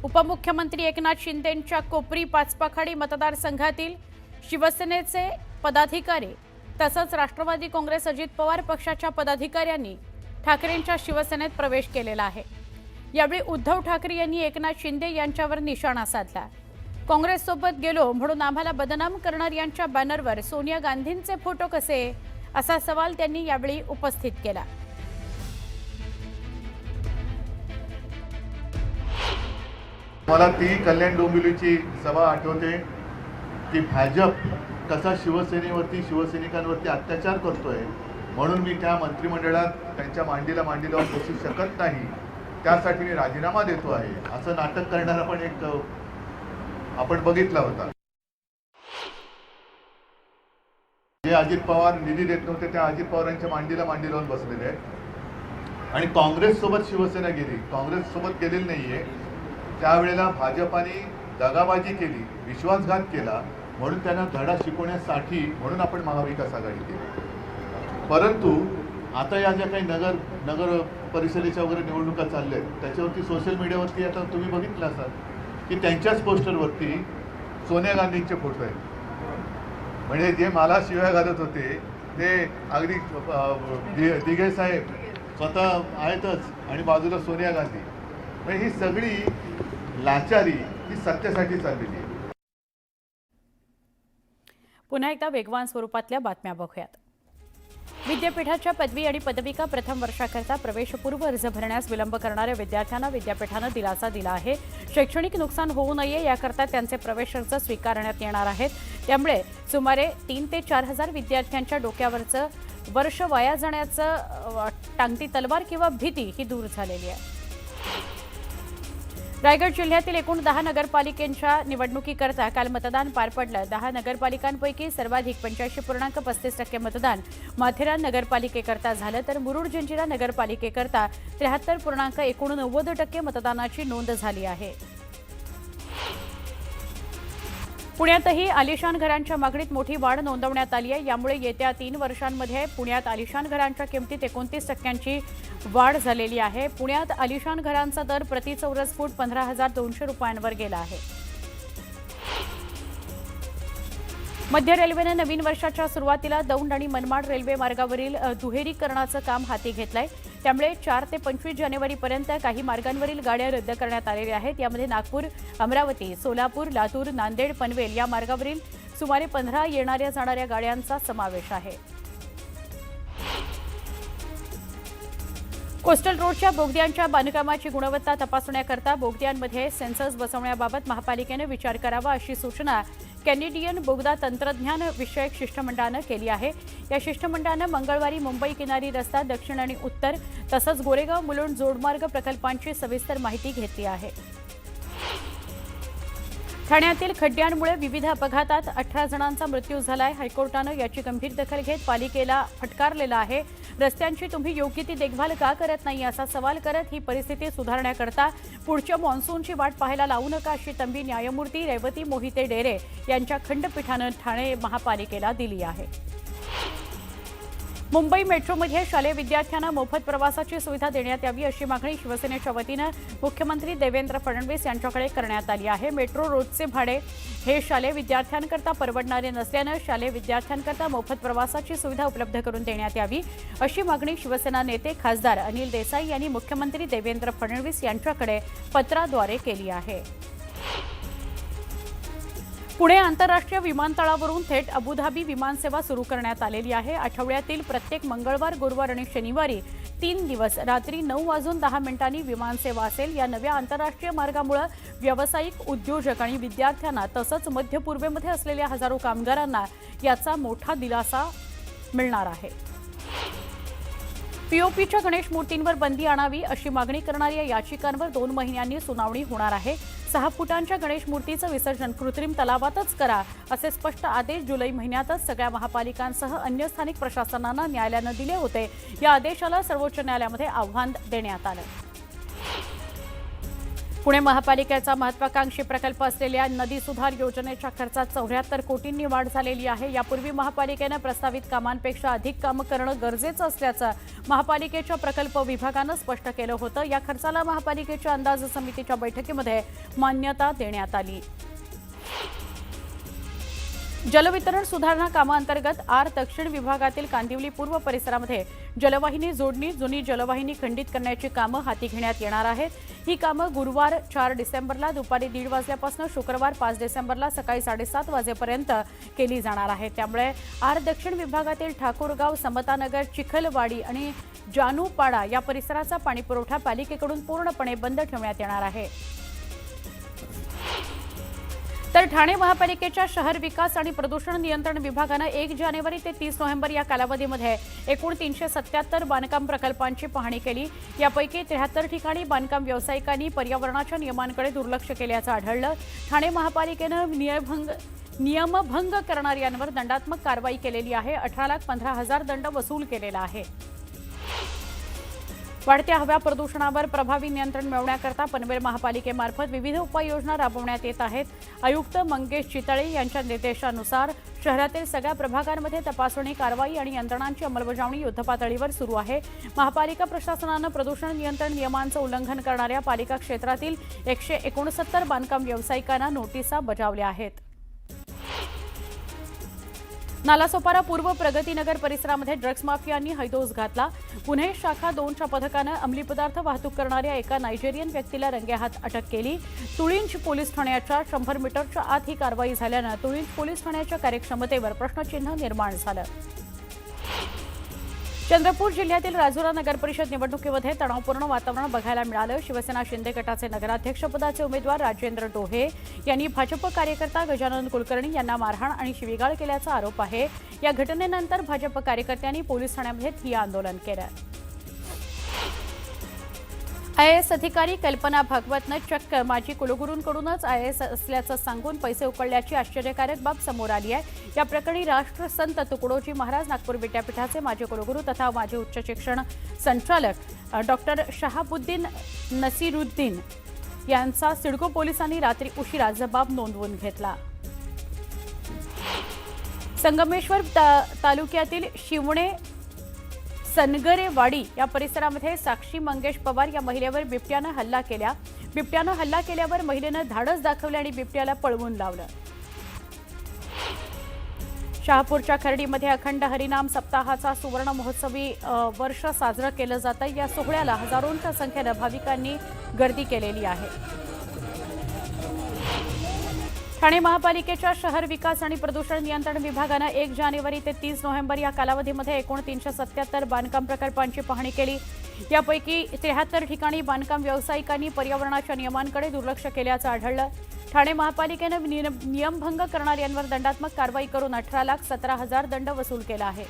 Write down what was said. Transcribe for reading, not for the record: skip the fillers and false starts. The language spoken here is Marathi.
उपमुख्यमंत्री एकनाथ शिंदेंच्या कोपरी पाचपाखाडी मतदारसंघातील शिवसेनेचे पदाधिकारी तसंच राष्ट्रवादी काँग्रेस अजित पवार पक्षाच्या पदाधिकाऱ्यांनी ठाकरेंच्या शिवसेनेत प्रवेश केलेला आहे। यावेळी उद्धव ठाकरे यांनी एकनाथ शिंदे यांच्यावर निशाणा साधला। काँग्रेससोबत गेलो म्हणून आम्हाला बदनाम करणार यांच्या बॅनरवर सोनिया गांधींचे फोटो कसे असा सवाल त्यांनी यावेळी उपस्थित केला। मला ती कल्याण डोंबिवलीची सभा आठवते की भाजप कसा शिवसेनेवरती शिवसैनिकांवरती अत्याचार करतोय, म्हणून मी त्या मंत्रिमंडळात त्यांच्या मांडीला मांडी लावून बसू शकत नाही, त्यासाठी मी राजीनामा देतो आहे असं नाटक करणारा पण एक आपण बघितला होता। जे अजित पवार निधी देत नव्हते त्या अजित पवारांच्या मांडीला मांडी लावून बसलेले आहेत आणि काँग्रेस सोबत शिवसेना गेली, काँग्रेस सोबत गेलेली नाहीये। त्यावेळेला भाजपाने दगाबाजी केली, विश्वासघात केला, म्हणून त्यांना धडा शिकवण्यासाठी म्हणून आपण महाविकास आघाडी केली। परंतु आता या ज्या काही नगर परिषदेच्या वगैरे निवडणुका चालल्या आहेत त्याच्यावरती सोशल मीडियावरती आता तुम्ही बघितलं असाल की त्यांच्याच पोस्टरवरती सोनिया गांधींचे फोटो आहेत। म्हणजे जे मला शिव्या घालत होते ते अगदी दिघे साहेब स्वतः आहेतच आणि बाजूला सोनिया गांधी। म्हणजे ही सगळी लाचारी ही सत्तेसाठी चाललेली आहे। पुन्हा एकदा वेगवान स्वरूपातल्या बातम्या बघूयात। विद्यापीठाच्या पदवी आणि पदविका प्रथम वर्षाकरता प्रवेशपूर्व अर्ज भरण्यास विलंब करणाऱ्या विद्यार्थ्यांना विद्यापीठानं दिलासा दिला आहे। शैक्षणिक नुकसान होऊ नये याकरता त्यांचे प्रवेश अर्ज स्वीकारण्यात येणार आहेत। त्यामुळे सुमारे 3 ते 4 हजार विद्यार्थ्यांच्या डोक्यावरचं वर्ष वाया जाण्याचं टांगती तलवार किंवा भीती ही दूर झालेली आहे। रायगड जिल्ह्यातील एकूण 10 नगरपालिकांच्या निवडणुकीकरता काल मतदान पार पडलं। 10 नगरपालिकांपैकी सर्वाधिक 85.35% मतदान माथेरान नगरपालिकेकरता झालं, तर मुरुड जंजिरा नगरपालिकेकरता 73.89% मतदानाची नोंद झाली आहे। पुण्यातही आलिशान घरांच्या मागणीत मोठी वाढ नोंदवण्यात आली आहे। यामुळे येत्या 3 वर्षांमध्ये पुण्यात आलिशान घरांच्या किमतीत 29% वाढ झालेली आहे। पुण्यात आलिशान घरांचा दर प्रति चौरस फूट 15,200 रुपयांवर गेला आहे। मध्य रेल्वेनं नवीन वर्षाच्या सुरुवातीला दौंड आणि मनमाड रेल्वे मार्गावरील दुहेरीकरणाचं काम हाती घेतलंय। त्यामुळे 4 ते 25 जानेवारीपर्यंत काही मार्गांवरील गाड्या रद्द करण्यात आलेल्या आहेत। यामध्ये नागपूर, अमरावती, सोलापूर, लातूर, नांदेड, पनवेल या मार्गावरील सुमारे 15 येणाऱ्या जाणाऱ्या गाड्यांचा समावेश आहे। कोस्टल रोडच्या बोगद्यांच्या बांधकामाची गुणवत्ता तपासण्याकरता बोगद्यांमध्ये सेन्सर्स बसवण्याबाबत महापालिकेने विचार करावा अशी सूचना कॅनेडियन बोगदा तंत्रज्ञान विषयक शिष्टमंडळानं केली आहे। या शिष्टमंडळानं मंगळवारी मुंबई किनारी रस्ता दक्षिण आणि उत्तर तसंच गोरेगाव मुलुंड जोडमार्ग प्रकल्पांची सविस्तर माहिती घेतली आहे। ठाण्यातील खड्ड्यांमुळे विविध अपघातात 18 जणांचा मृत्यू झालाय। हायकोर्टानं याची गंभीर दखल घेत पालिकेला फटकारलेलं आहे। रस्त्यांची तुम्ही योग्य ती देखभाल का करत नाही असा सवाल करत ही परिस्थिती सुधारण्याकरता पुढच्या मॉन्सूनची वाट पाहायला लावू नका अशी तंबी न्यायमूर्ती रेवती मोहिते डेरे यांच्या खंडपीठानं ठाणे महापालिकेला दिली आहे। मुंबई मेट्रोमध्ये शालेय विद्यार्थ्यांना मोफत प्रवासाची सुविधा देण्यात यावी अशी मागणी शिवसेनेच्या वतीनं मुख्यमंत्री देवेंद्र फडणवीस यांच्याकडे करण्यात आली आहे। मेट्रो रोडचे भाडे हे शालेय विद्यार्थ्यांकरता परवडणारे नसल्यानं शालेय विद्यार्थ्यांकरता मोफत प्रवासाची सुविधा उपलब्ध करून देण्यात यावी अशी मागणी शिवसेना नेते खासदार अनिल देसाई यांनी मुख्यमंत्री देवेंद्र फडणवीस यांच्याकडे पत्राद्वारे केली आहे। पुणे आंतरराष्ट्रीय विमानतळावरून थेट अबुधाबी विमानसेवा सुरू करण्यात आलेली आहे। आठवड्यातील प्रत्येक मंगळवार, गुरुवार आणि शनिवारी 3 दिवस रात्री 9:10 विमानसेवा असेल। या नव्या आंतरराष्ट्रीय मार्गामुळे व्यावसायिक, उद्योजक आणि विद्यार्थ्यांना तसंच मध्य पूर्वेमध्ये असलेल्या हजारो कामगारांना याचा मोठा दिलासा मिळणार आहे। पीओपीच्या गणेश मूर्तींवर बंदी आणावी अशी मागणी करणाऱ्या याचिकांवर 2 महिन्यांनी सुनावणी होणार आहे। 6 फुटांच्या गणेश मूर्तीचं विसर्जन कृत्रिम तलावातच करा असे स्पष्ट आदेश जुलै महिन्यातच सगळ्या महापालिकांसह अन्य स्थानिक प्रशासनांना न्यायालयानं दिले होते। या आदेशाला सर्वोच्च न्यायालयामध्ये आव्हान देण्यात आलं। पुणे महापालिकेचा महत्वाकांक्षी प्रकल्प असलेल्या नदी सुधार योजनेच्या खर्चात 74 कोटींनी वाढ झालेली आहे। यापूर्वी महापालिकेने प्रस्तावित कामांपेक्षा अधिक कामं करणं गरजेचं असल्याचं महापालिकेच्या प्रकल्प विभागानं स्पष्ट केलं होतं। या खर्चाला महापालिकेच्या अंदाज समितीच्या बैठकीमध्ये मान्यता देण्यात आली। जलवितरण सुधारणा कामांतर्गत आर दक्षिण विभागातील कांदिवली पूर्व परिसरामध्ये जलवाहिनी जोडणी, जुनी जलवाहिनी खंडित करण्याची कामं हाती घेण्यात येणार आहेत। ही कामं गुरुवार 4 डिसेंबरला दुपारी 1:30 वाजल्यापासून शुक्रवार 5 डिसेंबरला सकाळी 7:30 वाजेपर्यंत केली जाणार आहे। त्यामुळे आर दक्षिण विभागातील ठाकूरगाव, समतानगर, चिखलवाडी आणि जानूपाडा या परिसराचा पाणीपुरवठा पालिकेकडून पूर्णपणे बंद ठेवण्यात येणार आहे। तर ठाणे महापालिकेच्या शहर विकास आणि प्रदूषण नियंत्रण विभागानं 1 जानेवारी ते 30 नोव्हेंबर या कालावधीमध्ये एकूण 377 बांधकाम प्रकल्पांची पाहणी केली। यापैकी 73 ठिकाणी बांधकाम व्यावसायिकांनी पर्यावरणाच्या नियमांकडे दुर्लक्ष केल्याचं आढळलं। ठाणे महापालिकेनं नियमभंग करणाऱ्यांवर दंडात्मक कारवाई केलेली आहे। 18,15,000 दंड वसूल केलेला आहे। वाढत्या हवा प्रदूषणावर प्रभावी नियंत्रण मिळवण्याकरता पनवेल महापालिकेमार्फत विविध उपाययोजना राबवण्यात येत आहेत। आयुक्त मंगेश चितळे यांच्या निर्देशानुसार शहरातील सगळ्या प्रभागांमध्ये तपासणी, कारवाई आणि यंत्रणांची अंमलबजावणी युद्धपातळीवर सुरू आहे। महापालिका प्रशासनानं प्रदूषण नियंत्रण नियमांचं उल्लंघन करणाऱ्या पालिका क्षेत्रातील 169 बांधकाम व्यावसायिकांना नोटिसा बजावल्या आहेत। नालासोपारा पूर्व प्रगतीनगर परिसरामध्ये ड्रग्ज माफियांनी हैदोस घातला। पुणे शाखा 2च्या पथकानं अंमली पदार्थ वाहतूक करणाऱ्या एका नायजेरियन व्यक्तीला रंगेहात अटक केली। तुळींज पोलीस ठाण्याच्या 100 मीटरच्या आत ही कारवाई झाल्यानं तुळींज पोलीस ठाण्याच्या कार्यक्षमतेवर प्रश्नचिन्ह निर्माण झालं। चंद्रपूर जिल्ह्यातील राजुरा नगर परिषद निवडणुकीमध्ये तणावपूर्ण वातावरण बघायला मिळालं। शिवसेना शिंदे गटाचे नगराध्यक्षपदाचे उमेदवार राजेंद्र डोहे यांनी भाजप कार्यकर्ता गजानन कुलकर्णी यांना मारहाण आणि शिवीगाळ केल्याचा आरोप आहे। या घटनेनंतर भाजप कार्यकर्त्यांनी पोलीस ठाण्यामध्ये ठिय्या आंदोलन केलं। IAS अधिकारी कल्पना भागवतनं चक्क माजी कुलगुरूंकडूनच IAS असल्याचं सांगून पैसे उकळल्याची आश्चर्यकारक बाब समोर आली आहे। या प्रकरणी राष्ट्रसंत तुकडोजी महाराज नागपूर विद्यापीठाचे माजी कुलगुरू तथा माजी उच्च शिक्षण संचालक डॉक्टर शहाबुद्दीन नसीरुद्दीन यांचा सिडको पोलिसांनी रात्री उशिरा जबाब नोंदवून घेतला। संगमेश्वर तालुक्यातील शिवणे सनगरेवाडी या परिसरामध्ये साक्षी मंगेश पवार या महिलेवर बिबट्यानं हल्ला केला। बिबट्यानं हल्ला केल्यावर महिलेनं धाडस दाखवले आणि बिबट्याला पळवून लावलं। शहापूरच्या खर्डीमध्ये अखंड हरिनाम सप्ताहाचा सुवर्ण महोत्सवी वर्ष साजरं केलं जातं। या सोहळ्याला हजारोंच्या संख्येनं भाविकांनी गर्दी केलेली आहे। ठाणे महापालिकेच्या शहर विकास आणि प्रदूषण नियंत्रण विभागानं 1 जानेवारी ते 30 नोव्हेंबर या कालावधीमध्ये एकूण 377 बांधकाम प्रकल्पांची पाहणी केली। यापैकी 73 ठिकाणी बांधकाम व्यावसायिकांनी पर्यावरणाच्या नियमांकडे दुर्लक्ष केल्याचं आढळलं। ठाणे महापालिकेनं नियमभंग करणाऱ्यांवर दंडात्मक कारवाई करून 18,17,000 दंड वसूल केला आहे।